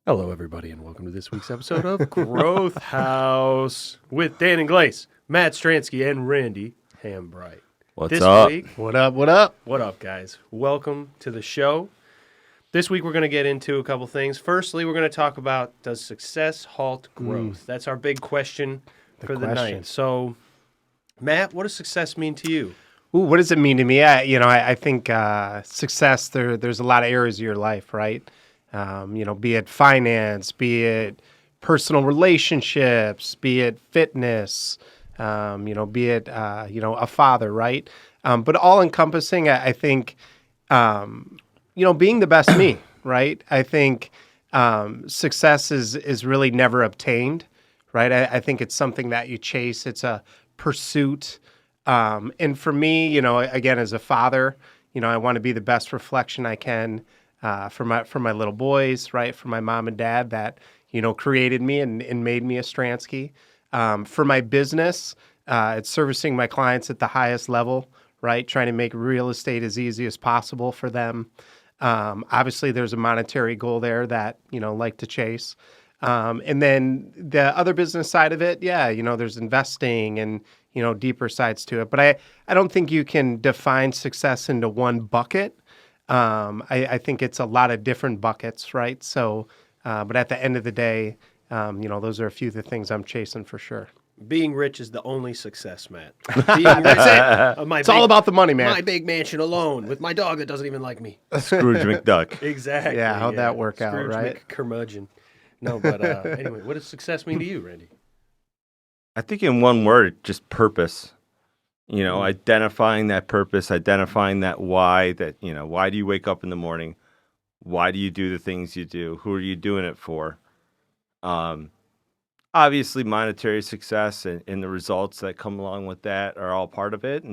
Hello, everybody, and welcome to this week's episode of Growth House with Dan and Glaze, Matt Stransky, and Randy Hambright. What's this up? Week, What up? What up? what up, guys? Welcome to the show. This week, we're going to get into a couple things. Firstly, we're going to talk about, does success halt growth? That's our big question for the night. So, Matt, what does success mean to you? Ooh, what does it mean to me? I think success. There's a lot of areas of your life, right? Be it finance, be it personal relationships, be it fitness, be it a father, right? But all encompassing, I think, being the best me, right? I think success is really never obtained, right? I think it's something that you chase. It's a pursuit. And for me, again, as a father, I want to be the best reflection I can for my little boys, right? For my mom and dad that, created me and made me a Stransky. For my business, it's servicing my clients at the highest level, right? Trying to make real estate as easy as possible for them. Obviously, there's a monetary goal there that, like to chase. And then the other business side of it, there's investing and, deeper sides to it. But I don't think you can define success into one bucket. I think it's a lot of different buckets, right? So, but at the end of the day, those are a few of the things I'm chasing for sure. Being rich is the only success, Matt. Being rich, It's all about the money, man. My big mansion alone with my dog that doesn't even like me. Scrooge McDuck. Exactly. Yeah, how'd that work out, Scrooge right? Curmudgeon. No, but anyway, what does success mean to you, Randy? I think in one word, just purpose. Identifying that purpose, identifying that why, why do you wake up in the morning? Why do you do the things you do? Who are you doing it for? Obviously, monetary success and the results that come along with that are all part of it.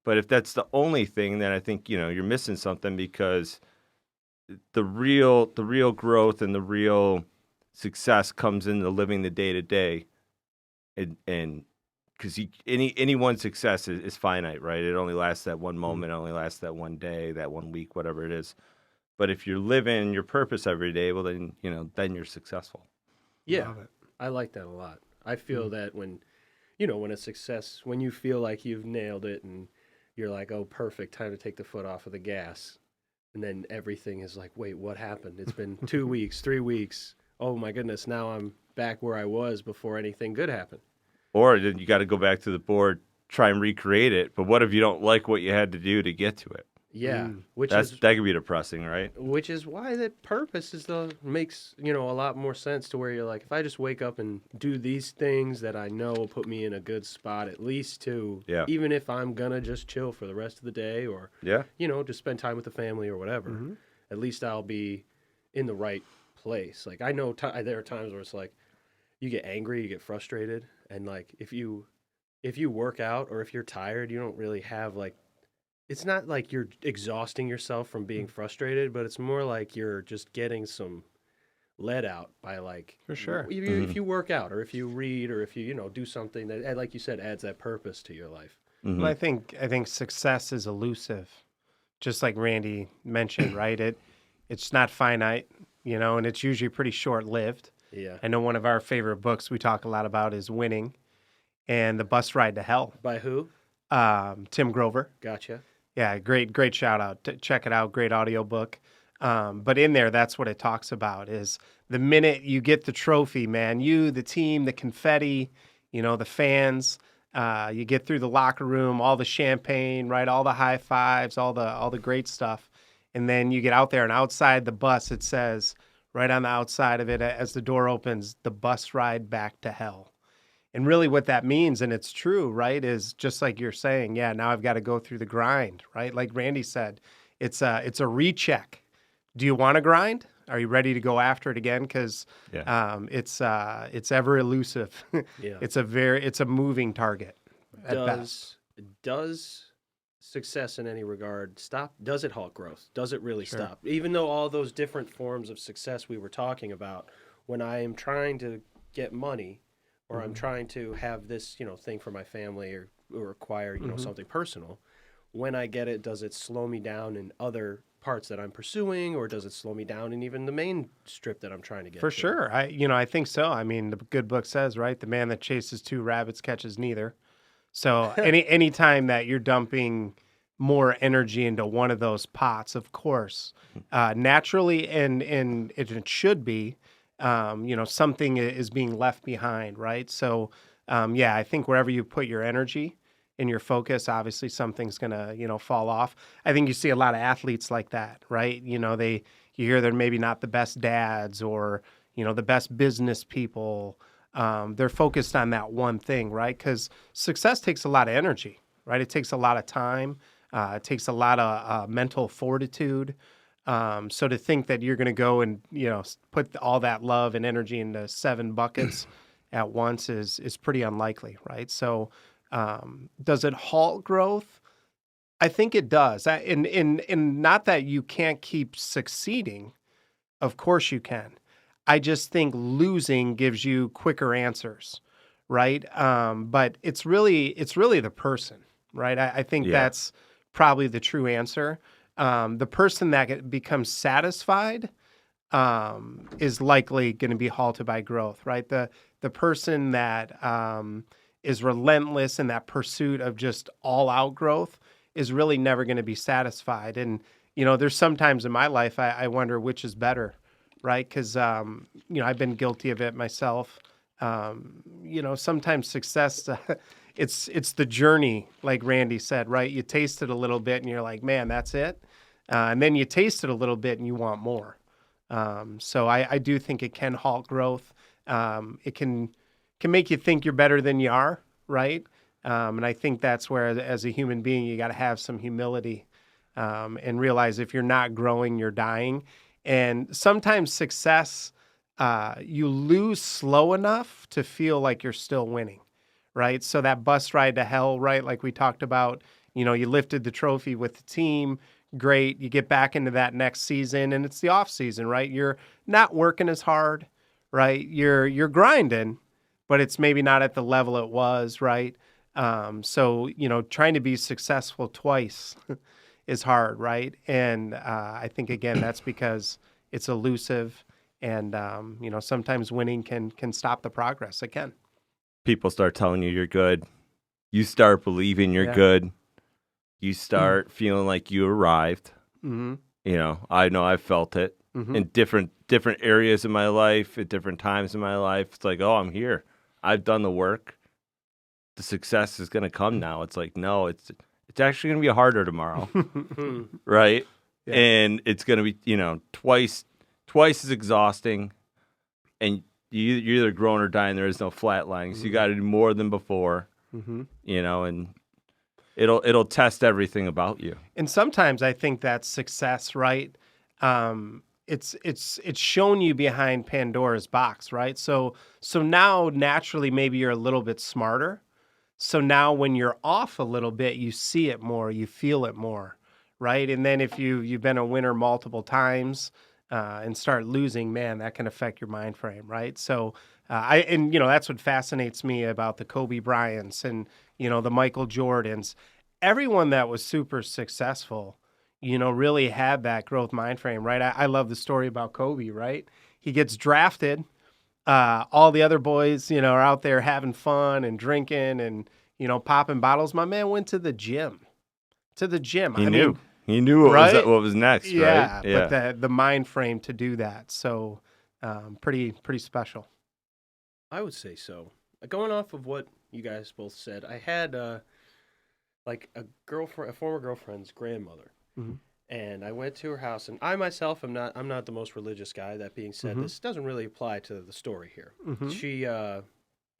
But if that's the only thing, then I think, you're missing something because the real growth and the real success comes in the living the day to day. And because any one success is finite, right? It only lasts that one moment, it only lasts that one day, that 1 week, whatever it is. But if you're living your purpose every day, well, then then you're successful. Yeah, I like that a lot. I feel that when a success, when you feel like you've nailed it and you're like, oh, perfect, time to take the foot off of the gas. And then everything is like, wait, what happened? It's been 2 weeks, 3 weeks. Oh, my goodness, now I'm back where I was before anything good happened. Or then you got to go back to the board, try and recreate it. But what if you don't like what you had to do to get to it? Yeah, that could be depressing, right? Which is why that purpose makes a lot more sense to where you're like, if I just wake up and do these things that I know will put me in a good spot, at least even if I'm gonna just chill for the rest of the day or just spend time with the family or whatever, at least I'll be in the right place. Like I know there are times where it's like you get angry, you get frustrated, and like if you work out or if you're tired, you don't really have like. It's not like you're exhausting yourself from being frustrated, but it's more like you're just getting some let out by like For sure. If you work out or if you read or if you do something that, like you said, adds that purpose to your life. Mm-hmm. Well, I think success is elusive, just like Randy mentioned, right? It's not finite, and it's usually pretty short lived. Yeah. I know one of our favorite books we talk a lot about is Winning, and The Bus Ride to Hell. By who? Tim Grover. Gotcha. Yeah, great shout out. Check it out. Great audiobook. But in there, that's what it talks about is the minute you get the trophy, man, you, the team, the confetti, the fans, you get through the locker room, all the champagne, right? All the high fives, all the great stuff. And then you get out there and outside the bus, it says right on the outside of it, as the door opens, the bus ride back to hell. And really what that means, and it's true, right, is just like you're saying, now I've got to go through the grind, right? Like Randy said, it's a recheck. Do you want to grind? Are you ready to go after it again? Because it's ever elusive. Yeah. It's a moving target at best. Does success in any regard stop? Does it halt growth? Does it really Sure. stop? Even though all those different forms of success we were talking about, when I am trying to get money, or I'm trying to have this, thing for my family or acquire, something personal. when I get it, does it slow me down in other parts that I'm pursuing, or does it slow me down in even the main strip that I'm trying to get For to? sure. I think so. I mean, the good book says, right? The man that chases two rabbits catches neither. So any time that you're dumping more energy into one of those pots, of course, naturally, and it should be, something is being left behind, right? So, yeah, I think wherever you put your energy and your focus, obviously something's gonna, fall off. I think you see a lot of athletes like that, right? You hear they're maybe not the best dads or, the best business people. They're focused on that one thing, right? Because success takes a lot of energy, right? It takes a lot of time. It takes a lot of mental fortitude. So to think that you're going to go and put all that love and energy into 7 buckets at once is pretty unlikely, right? So does it halt growth? I think it does. In not that you can't keep succeeding. Of course you can. I just think losing gives you quicker answers, right? But it's really the person, right? I think that's probably the true answer. The person that becomes satisfied is likely going to be halted by growth, right? The person that is relentless in that pursuit of just all out growth is really never going to be satisfied. And there's sometimes in my life I wonder which is better, right? Because I've been guilty of it myself. Sometimes success, it's the journey, like Randy said, right? You taste it a little bit and you're like, man, that's it. And then you taste it a little bit and you want more. So I do think it can halt growth. It can make you think you're better than you are, right? And I think that's where, as a human being, you got to have some humility and realize if you're not growing, you're dying. And sometimes success, you lose slow enough to feel like you're still winning, right? So that bus ride to hell, right? Like we talked about, you lifted the trophy with the team. Great. You get back into that next season and it's the off season, right? You're not working as hard, right? You're grinding, but it's maybe not at the level it was, right? So, trying to be successful twice is hard, right? And I think, again, that's because it's elusive and, sometimes winning can stop the progress. It can. People start telling you you're good. You start believing you're good. You start feeling like you arrived. Mm-hmm. I know I've felt it in different areas of my life, at different times in my life. It's like, oh, I'm here. I've done the work. The success is going to come now. It's like, no, it's actually going to be harder tomorrow, right? Yeah. And it's going to be, twice as exhausting, and you're either growing or dying. There is no flatlining, so you got to do more than before, and it'll test everything about you. And sometimes I think that's success, right? It's shown you behind Pandora's box, right? So now naturally maybe you're a little bit smarter. So now when you're off a little bit, you see it more, you feel it more, right? And then if you've been a winner multiple times and start losing, man, that can affect your mind frame, right? So that's what fascinates me about the Kobe Bryants and the Michael Jordans. Everyone that was super successful, really had that growth mind frame, right? I love the story about Kobe, right? He gets drafted. All the other boys, are out there having fun and drinking and, popping bottles. My man went to the gym. He knew what was next, right? Yeah, but the mind frame to do that. So pretty special. I would say so. Going off of what you guys both said, I had a former girlfriend's grandmother. Mm-hmm. And I went to her house, and I myself I'm not the most religious guy. That being said, this doesn't really apply to the story here. She,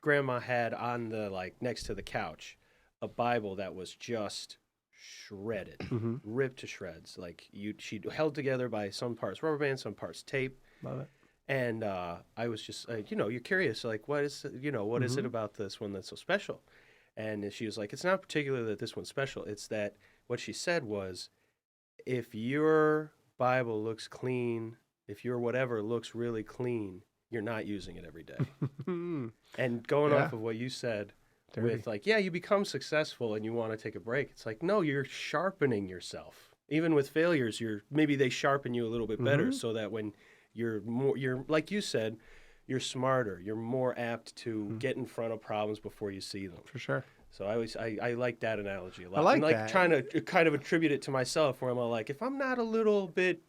grandma had on the next to the couch, a Bible that was just shredded, ripped to shreds. She held together by some parts rubber band, some parts tape. Love it. And I was just, you're curious, what is, what is it about this one that's so special? And she was like, it's not particularly that this one's special. It's that what she said was, if your Bible looks clean, if your whatever looks really clean, you're not using it every day. And going off of what you said, with like, yeah, you become successful and you want to take a break. It's like, no, you're sharpening yourself. Even with failures, maybe they sharpen you a little bit better so that when you're like you said, you're smarter. You're more apt to get in front of problems before you see them. For sure. So I like that analogy a lot. I like and that. Trying to kind of attribute it to myself where I'm all like, if I'm not a little bit,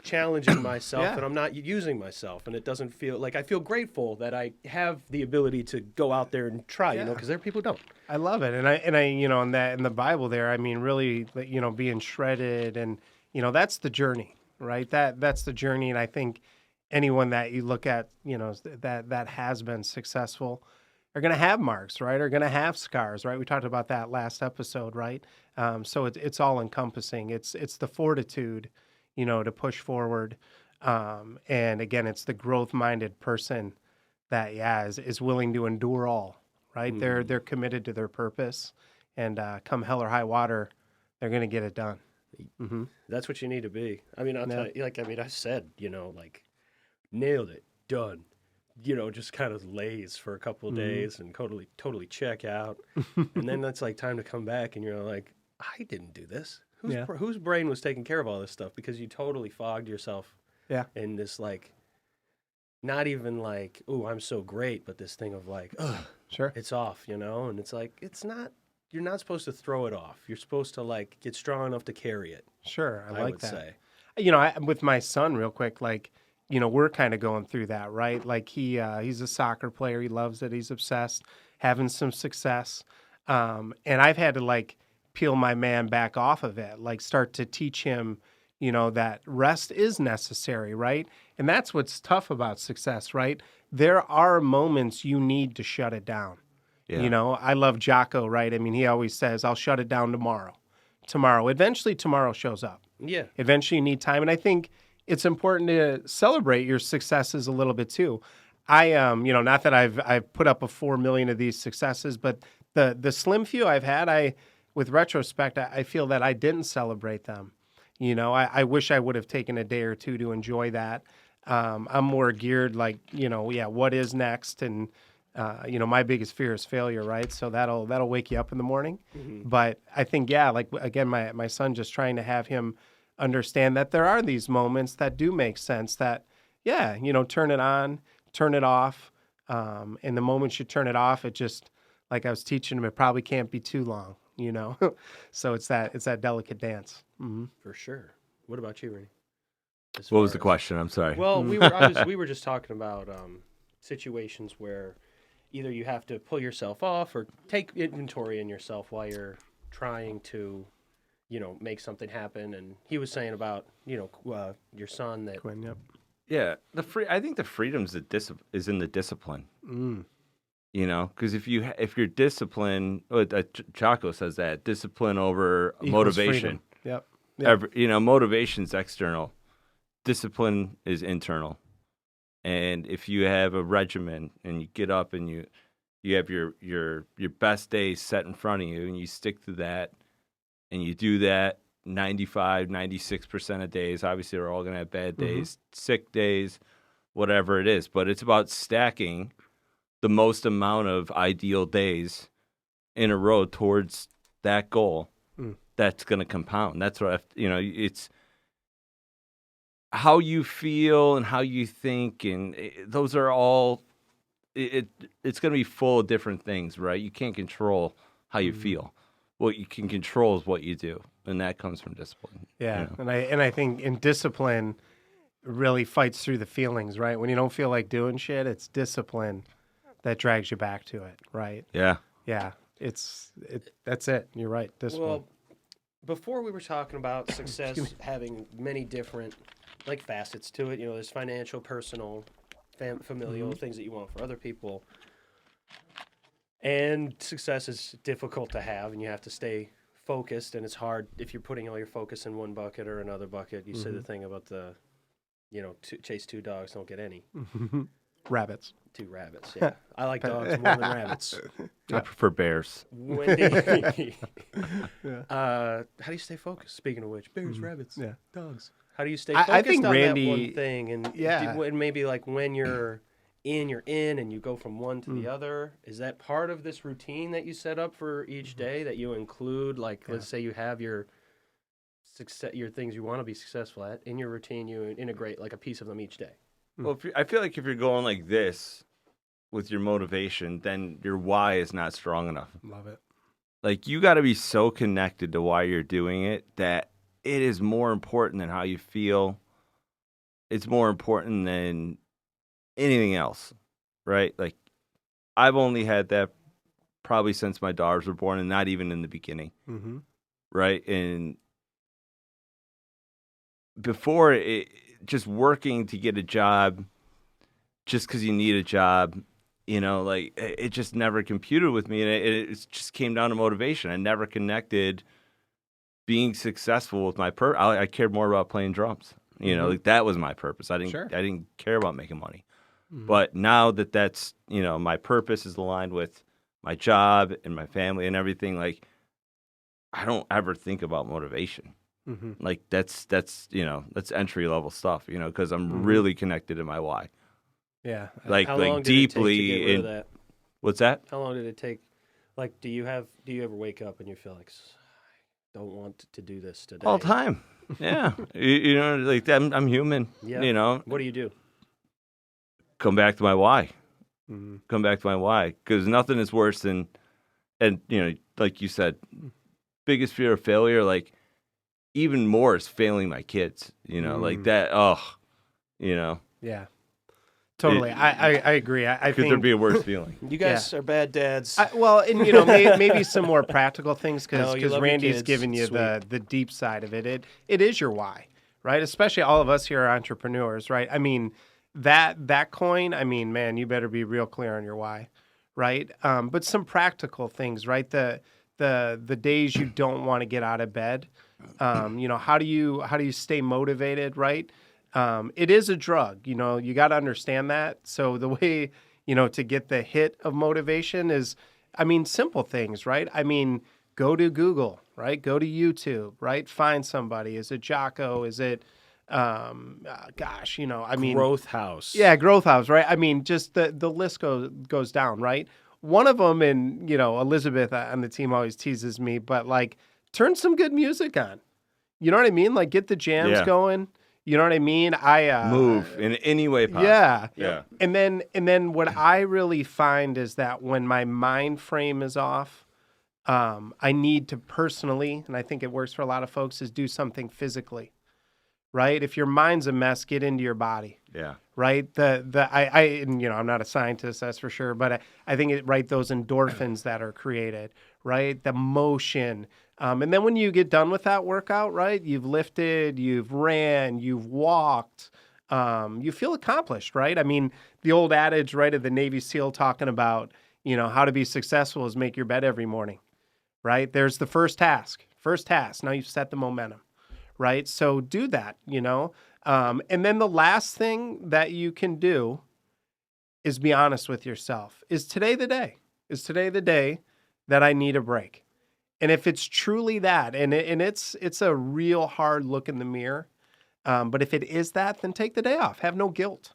challenging myself and I'm not using myself and it doesn't feel like I feel grateful that I have the ability to go out there and try, because there are people who don't. I love it. And I, in the Bible there, I mean, really, being shredded and, that's the journey, right? That's the journey. And I think anyone that you look at, that has been successful are going to have marks, right? Are going to have scars, right? We talked about that last episode, right? So it's all encompassing. It's the fortitude, to push forward. And again, it's the growth-minded person that, is willing to endure all, right? They're committed to their purpose, and come hell or high water, they're going to get it done. That's what you need to be. I mean, I'll tell you, I said, like, nailed it, done. Just kind of laze for a couple of days and totally check out. And then it's like time to come back and you're like, I didn't do this. Whose brain was taking care of all this stuff? Because you totally fogged yourself in this, like, not even like, oh, I'm so great, but this thing of like, sure, it's off, and it's like, it's not, you're not supposed to throw it off. You're supposed to like get strong enough to carry it. Sure. I like would that. Say. With my son real quick, like, we're kind of going through that, right? Like he's a soccer player. He loves it. He's obsessed, having some success. And I've had to like peel my man back off of it, like start to teach him, that rest is necessary, right? And that's what's tough about success, right? There are moments you need to shut it down. Yeah. I love Jocko, right? I mean, he always says, I'll shut it down tomorrow. Eventually tomorrow shows up. Yeah. Eventually you need time. And I think it's important to celebrate your successes a little bit too. I not that I've put up a 4 million of these successes, but the slim few I've had, with retrospect, I feel that I didn't celebrate them. I wish I would have taken a day or two to enjoy that. I'm more geared like, what is next? And, my biggest fear is failure, right? So that'll wake you up in the morning. But I think, like, again, my son, just trying to have him understand that there are these moments that do make sense that, turn it on, turn it off. And the moment you turn it off, it just, like I was teaching him, it probably can't be too long, So it's that delicate dance. For sure. What about you, Rennie? What was the question? I'm sorry. Well, we were just talking about situations where either you have to pull yourself off or take inventory in yourself while you're trying to, make something happen. And he was saying about, your son that. Quinn, yep. Yeah, I think the freedom is in the discipline. Because if you're disciplined, Chaco says that discipline over equals motivation. Freedom. Yep. Motivation's external, discipline is internal. And if you have a regimen and you get up and you have your best days set in front of you and you stick to that and you do that 95, 96% of days, obviously we're all going to have bad days, sick days, whatever it is. But it's about stacking the most amount of ideal days in a row towards that goal that's going to compound. That's what, it's how you feel and how you think, and those are all, it's going to be full of different things, right? You can't control how you feel. What you can control is what you do, and that comes from discipline. Yeah, and I think in discipline really fights through the feelings, right? When you don't feel like doing shit, it's discipline that drags you back to it, right? Yeah. Yeah, that's it. You're right, discipline. Well, before we were talking about success having many different facets to it. There's financial, personal, familial, things that you want for other people. And success is difficult to have, and you have to stay focused, and it's hard if you're putting all your focus in one bucket or another bucket. You say the thing about the, chase 2 dogs, don't get any. Rabbits. 2 rabbits, yeah. I like dogs more than rabbits. I prefer bears. Wendy, how do you stay focused? Speaking of which, bears, rabbits, dogs. How do you stay focused I think on Randy, that one thing? And maybe like when you're in, you're in, and you go from one to the other. Is that part of this routine that you set up for each day that you include? Like, let's say you have your success, your things you want to be successful at in your routine. You integrate like a piece of them each day. Well, I feel like if you're going like this with your motivation, then your why is not strong enough. Love it. Like, you got to be so connected to why you're doing it that it is more important than how you feel. It's more important than anything else, right? Like, I've only had that probably since my daughters were born, and not even in the beginning, right? And before, just working to get a job just because you need a job, you know, like, it just never computed with me, and it just came down to motivation. I never connected being successful with my purpose. I cared more about playing drums. You know, like, that was my purpose. I didn't care about making money. But now that's, you know, my purpose is aligned with my job and my family and everything. Like, I don't ever think about motivation. Like, that's you know, that's entry level stuff. You know, because I'm really connected to my why. Yeah. Like, How long like did it take to deeply get rid of that? What's that? How long did it take? Like, do you ever wake up and you feel like, I don't want to do this today? All the time. Yeah. you know, like, I'm human. Yeah. You know. What do you do? Come back to my why. Come back to my why. Because nothing is worse than, and, you know, like you said, biggest fear of failure, like, even more is failing my kids. You know, like that. Oh, you know. Yeah. Totally. I agree. I Could think there be a worse feeling? You guys are bad dads. well, and, you know, maybe some more practical things, No, you because love your Randy's kids. given you Sweet. the deep side of it. It is your why, right? Especially all of us here are entrepreneurs, right? I mean, that coin, I mean, man, you better be real clear on your why, right? But some practical things, right? The days you don't want to get out of bed, you know, how do you stay motivated, right? It is a drug, you know, you got to understand that. So the way, you know, to get the hit of motivation is, I mean, simple things, right? I mean, go to Google, right? Go to YouTube, right? Find somebody. Is it Jocko? Is it, gosh, you know, I mean, Growth House. yeah, Growth House, right? I mean, just the list goes down, right? One of them, and, you know, Elizabeth on the team always teases me, but, like, turn some good music on. You know what I mean? Like, get the jams going. You know what I mean? Move in any way possible. Yeah. And then what I really find is that when my mind frame is off, I need to personally, and I think it works for a lot of folks, is do something physically. Right? If your mind's a mess, get into your body. Yeah. Right? And, you know, I'm not a scientist, that's for sure, but I think those endorphins that are created, right? The motion. And then when you get done with that workout, right? You've lifted, you've ran, you've walked, you feel accomplished, right? I mean, the old adage, right, of the Navy SEAL talking about, you know, how to be successful is make your bed every morning, right? There's the first task. Now you've set the momentum. Right? So do that, you know? And then the last thing that you can do is be honest with yourself. Is today the day? Is today the day that I need a break? And if it's truly that, and it's a real hard look in the mirror, but if it is that, then take the day off. Have no guilt,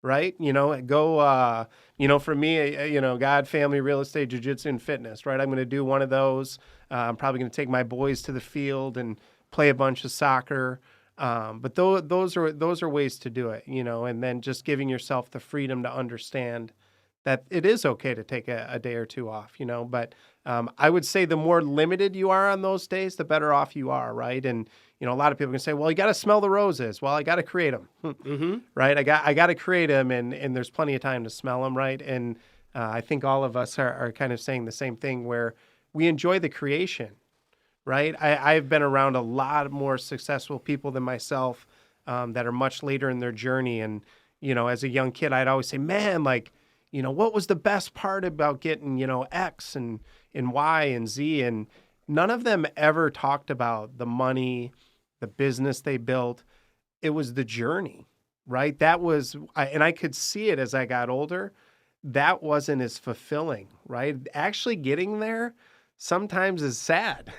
right? You know, go, you know, for me, you know, God, family, real estate, jiu-jitsu, and fitness, right? I'm going to do one of those. I'm probably going to take my boys to the field and play a bunch of soccer. But those are ways to do it, you know, and then just giving yourself the freedom to understand that it is okay to take a day or two off, you know. But I would say the more limited you are on those days, the better off you are, right? And, you know, a lot of people can say, well, you got to smell the roses. Well, I got to create them, right? I got to create them, and there's plenty of time to smell them, right? And I think all of us are kind of saying the same thing, where we enjoy the creation. Right? I've been around a lot more successful people than myself that are much later in their journey. And, you know, as a young kid, I'd always say, man, like, you know, what was the best part about getting, you know, X and Y and Z? And none of them ever talked about the money, the business they built. It was the journey, right? That was, and I could see it as I got older. That wasn't as fulfilling, right? Actually getting there sometimes is sad,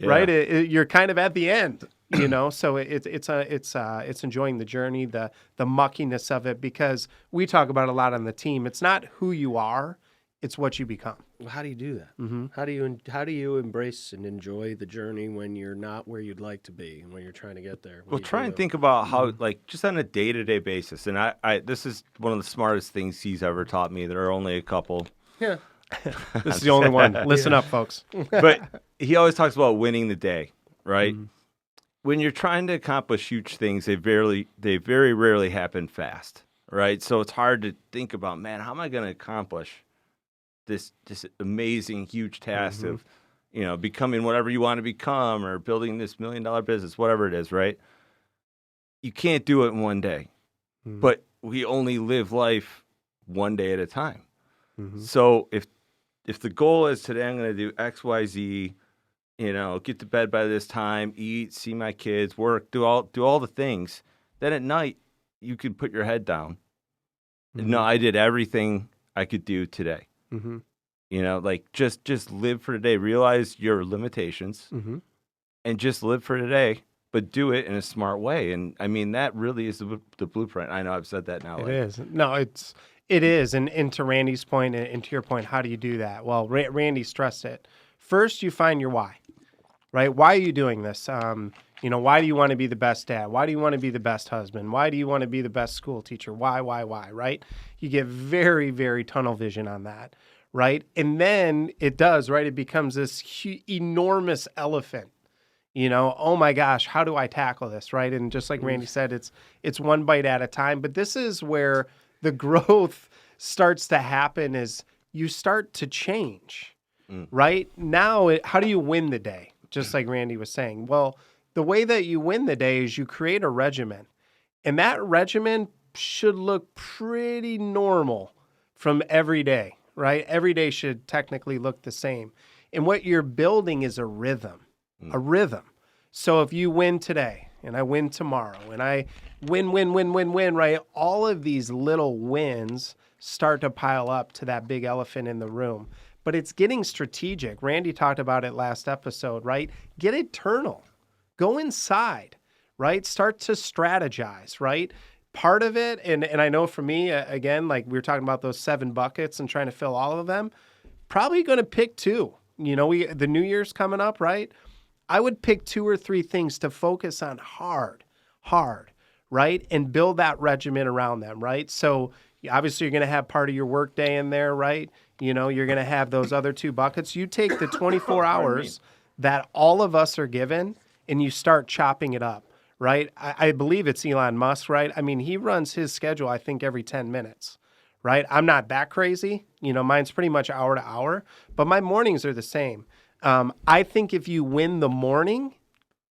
right? You're kind of at the end, So it's enjoying the journey, the muckiness of it, because we talk about a lot on the team. It's not who you are, it's what you become. Well, how do you do that? Mm-hmm. How do you embrace and enjoy the journey when you're not where you'd like to be and when you're trying to get there? Well, try and think about how, like, just on a day-to-day basis. And I this is one of the smartest things he's ever taught me. There are only a couple. Yeah. This is the only one. Listen up, folks. But he always talks about winning the day, right? Mm-hmm. When you're trying to accomplish huge things, they very rarely happen fast, right? So it's hard to think about, man, how am I going to accomplish this amazing, huge task of, becoming whatever you want to become or building this $1 million business, whatever it is, right? You can't do it in one day, but we only live life one day at a time. Mm-hmm. So if the goal is today, I'm going to do X, Y, Z, get to bed by this time, eat, see my kids, work, do all the things. Then at night, you can put your head down. Mm-hmm. No, I did everything I could do today. Mm-hmm. Like just live for today. Realize your limitations, and just live for today. But do it in a smart way. And I mean, that really is the blueprint. I know I've said that now. It is. No, it is. And to Randy's point and to your point, how do you do that? Well, Randy stressed it. First, you find your why, right? Why are you doing this? Why do you want to be the best dad? Why do you want to be the best husband? Why do you want to be the best school teacher? Why, right? You get very, very tunnel vision on that, right? And then it does, right? It becomes this enormous elephant. Oh my gosh, how do I tackle this, right? And just like Randy said, it's one bite at a time. But this is where the growth starts to happen, is you start to change, right? Now, how do you win the day? Just like Randy was saying. Well, the way that you win the day is you create a regimen. And that regimen should look pretty normal from every day, right? Every day should technically look the same. And what you're building is a rhythm. A rhythm. So if you win today and I win tomorrow and I win, right? All of these little wins start to pile up to that big elephant in the room. But it's getting strategic. Randy talked about it last episode, right? Get eternal. Go inside, right? Start to strategize, right? Part of it, and I know for me, again, like we were talking about those 7 buckets and trying to fill all of them, probably going to pick 2. The New Year's coming up, right? I would pick 2 or 3 things to focus on hard, right? And build that regimen around them, right? So obviously you're going to have part of your work day in there, right? You're going to have those other 2 buckets. You take the 24 hours that all of us are given and you start chopping it up, right? I believe it's Elon Musk, right? I mean, he runs his schedule, I think, every 10 minutes, right? I'm not that crazy. Mine's pretty much hour to hour, but my mornings are the same. I think if you win the morning,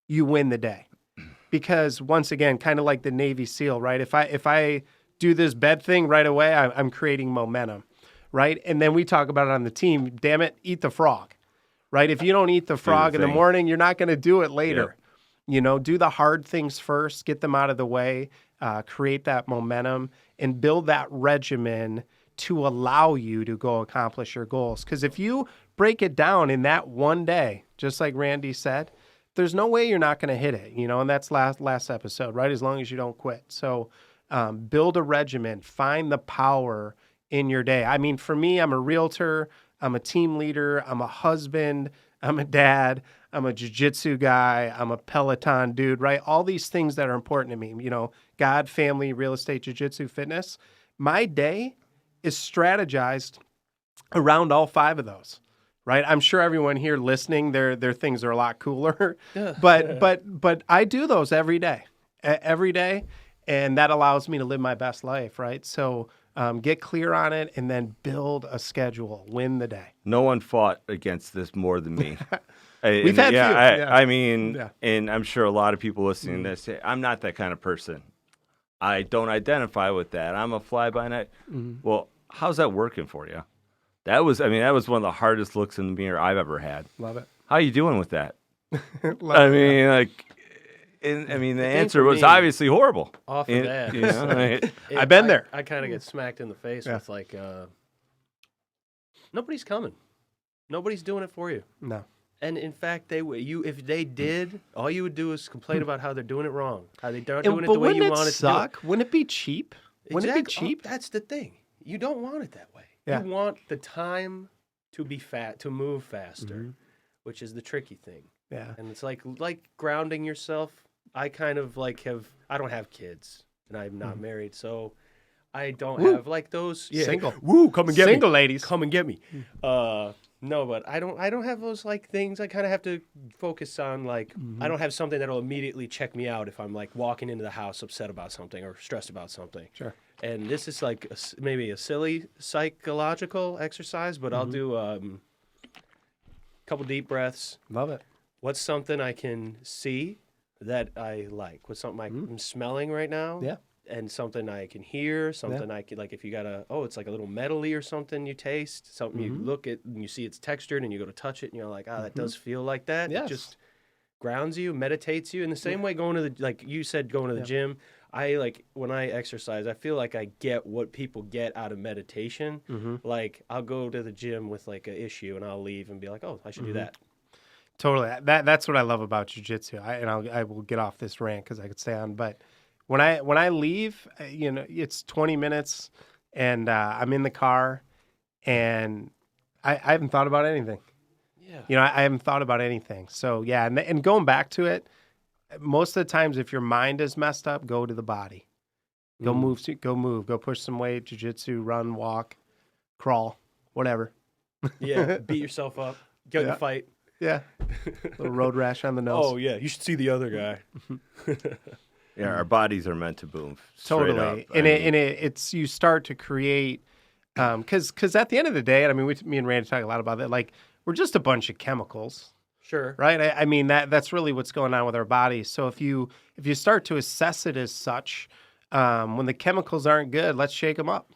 you win the day. Because once again, kind of like the Navy SEAL, right? If I do this bed thing right away, I'm creating momentum, right? And then we talk about it on the team. Damn it, eat the frog, right? If you don't eat the frog in the morning, you're not going to do it later. Yep. Do the hard things first, get them out of the way, create that momentum, and build that regimen to allow you to go accomplish your goals. Because if you break it down in that one day, just like Randy said, there's no way you're not going to hit it, and that's last episode, right? As long as you don't quit. So build a regimen, find the power in your day. I mean, for me, I'm a realtor, I'm a team leader, I'm a husband, I'm a dad, I'm a jiu-jitsu guy, I'm a Peloton dude, right? All these things that are important to me, God, family, real estate, jiu-jitsu, fitness. My day is strategized around all 5 of those, right? I'm sure everyone here listening, their things are a lot cooler, but I do those every day, and that allows me to live my best life, right? So get clear on it and then build a schedule, win the day. No one fought against this more than me. We've had few. I mean, and I'm sure a lot of people listening to this say, I'm not that kind of person. I don't identify with that. I'm a fly-by-night. Mm-hmm. Well, how's that working for you? That was one of the hardest looks in the mirror I've ever had. Love it. How are you doing with that? The answer was obviously horrible. Off of that. I've been there. I kind of get smacked in the face with like, nobody's coming. Nobody's doing it for you. No. And in fact, if they did, all you would do is complain about how they're doing it wrong, how they aren't doing it the way you want it to do it. Wouldn't it be cheap? Wouldn't it be cheap? Oh, that's the thing. You don't want it that way. Yeah. You want the time to be to move faster, which is the tricky thing. Yeah. And it's like grounding yourself. I kind of I don't have kids and I'm not married, so I don't have like those single. Woo, come and get single me. Ladies. Come and get me. No, but I don't have those like things. I kind of have to focus on like I don't have something that'll immediately check me out if I'm like walking into the house upset about something or stressed about something. Sure. And this is like maybe a silly psychological exercise, but I'll do a couple deep breaths. Love it. What's something I can see that I like? What's something I'm smelling right now? Yeah. And something I can hear, something I can, like if you got it's like a little metally or something you taste, something you look at and you see it's textured and you go to touch it and you're like, that does feel like that. Yes. It just grounds you, meditates you. In the same way going to like you said, going to the gym, I like when I exercise, I feel like I get what people get out of meditation. Like I'll go to the gym with like an issue and I'll leave and be like, oh, I should do that. Totally. That's what I love about jiu-jitsu. I will get off this rant because I could stay on, but when I leave, it's 20 minutes, and I'm in the car, and I haven't thought about anything. Yeah. I haven't thought about anything. So yeah, and going back to it, most of the times if your mind is messed up, go to the body, go move, go push some weight, jiu-jitsu, run, walk, crawl, whatever. Yeah, beat yourself up, get in a fight. Yeah, little road rash on the nose. Oh yeah, you should see the other guy. Yeah, our bodies are meant to move. Totally, Up. it's you start to create, because at the end of the day, I mean, me and Randy talk a lot about that. Like we're just a bunch of chemicals, Sure. right? I mean that's really what's going on with our bodies. So if you start to assess it as such, when the chemicals aren't good, let's shake them up,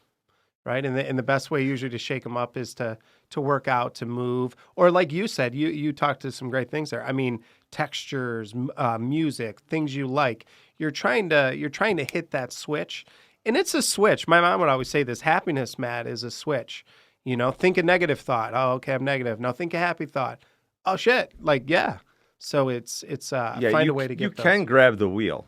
right? And the best way usually to shake them up is to work out, to move, or like you said, you talked to some great things there. I mean, textures, music, things you like. You're trying to hit that switch, and it's a switch. My mom would always say this: happiness, Matt, is a switch. Think a negative thought. Oh, okay, I'm negative. Now think a happy thought. Oh shit, like yeah. So it's find a way to get. You can grab the wheel,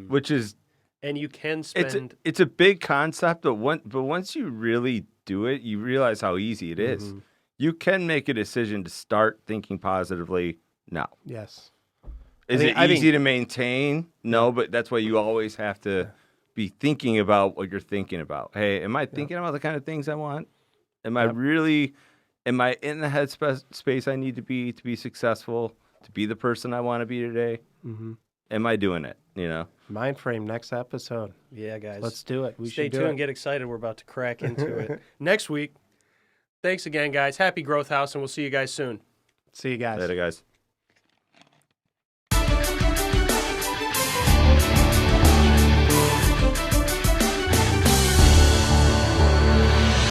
which is, and you can spend. It's a big concept, but once you really do it, you realize how easy it is. You can make a decision to start thinking positively now. Yes. Is it easy to maintain? No, but that's why you always have to be thinking about what you're thinking about. Hey, am I thinking about the kind of things I want? Am I in the headspace I need to be successful, to be the person I want to be today? Am I doing it? Mind frame next episode. Yeah, guys. Let's do it. Stay tuned. Get excited. We're about to crack into it next week. Thanks again, guys. Happy Growth House, and we'll see you guys soon. See you guys. Later, guys.